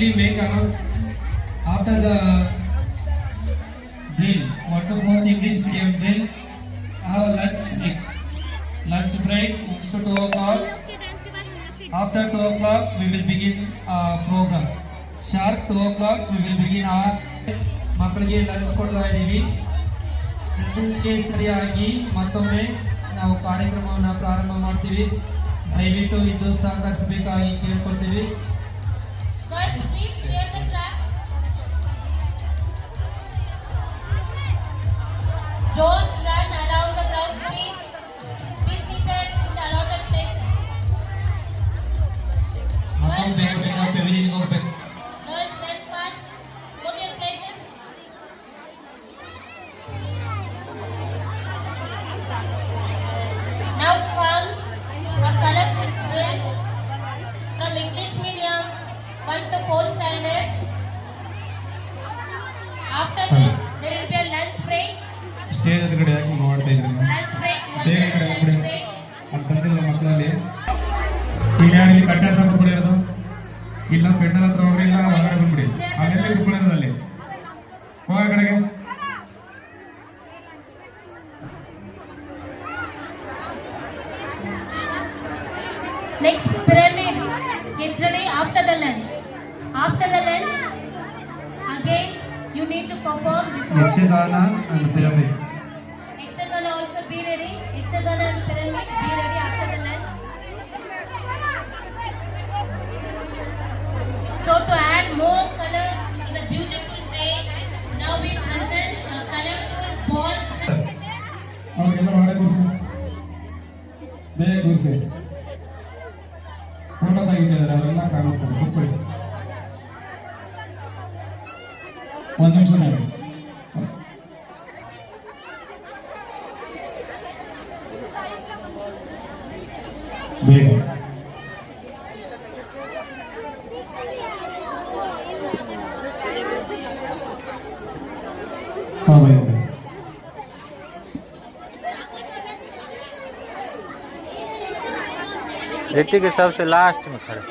kindly make announce after the drill. 1 to 4 English medium drill. Have lunch break. Lunch break comes to 2 o'clock. After 2 o'clock we will begin program. Sharp 2 o'clock we will begin our ಮಕ್ಕಳಿಗೆ lunch ಕೊಡ್ತಾ ಇದ್ದೀವಿ. ಇದಕ್ಕೆ ಸರಿಯಾಗಿ ಮತ್ತೊಮ್ಮೆ ನಾವು ಕಾರ್ಯಕ್ರಮವನ್ನು ಪ್ರಾರಂಭ ಮಾಡ್ತೀವಿ. ದಯವಿಟ್ಟು ಇದು ಸಹಕರಿಸಬೇಕಾಗಿ ಕೇಳ್ಕೊಳ್ತೀವಿ. Guys, please clear the track. Don't run around the ground, please. Be seated in the allotted places. Girls, run fast. Go to your places. Now comes a colorful drill from English medium 1 to 4 standard. After this, there will be a lunch break. Stage ಎದುರುಗಡೆ ಯಾಕೆ ಮಾಡ್ತಾ ಇದ್ರಿ ನೀವು? Lunch break. lunch break. ಅಲ್ಲಿ ಬಂದಿಲ್ಲ ಮಕ್ಕಳಲ್ಲಿ ಇಲ್ಲಿ ಯಾರು ಇಲ್ಲಿ ಕಟ್ಟೆ ಹತ್ರ ಕುತ್ಕೊಂಡಿರೋದು? ಇಲ್ಲ ಪೆಂಡಲ್ ಹತ್ರ ಹೋಗ್ರಿ, ಇಲ್ಲ ಹೊರಗಡೆ ಬಂದ್ಬಿಡಿ. ಅಲ್ಲೆಲ್ಲ ಕುತ್ಕೊಂಡಿರೋದು ಅಲ್ಲಿ ಹೋಗ ಕಡೆಗೆ. Next pyramid. Get ready after the lunch. After the lunch, again you need to perform before. Yakshagana and pyramid. Yakshagana also be ready. Yakshagana and pyramid be ready after the lunch. So to add more color to the beautiful day, now we present a colorful ball. ಅವ್ರಿಗೆಲ್ಲ ಹೊರಗೆ ಕೂರಿಸಿ, ಬೇಗ ಕೂರಿಸಿ. Photo ತೆಗಿತಿದ್ದಾರೆ, ಅವರೆಲ್ಲ ಕಾಣಿಸ್ತಾರೆ. ಕೂತ್ಕೊಳ್ಳಿ, ಒಂದು ನಿಮಿಷ ಮಾಡಿ. ಬೇಗ हाँ भाई ऋतिक सबसे लास्ट में खड़ा।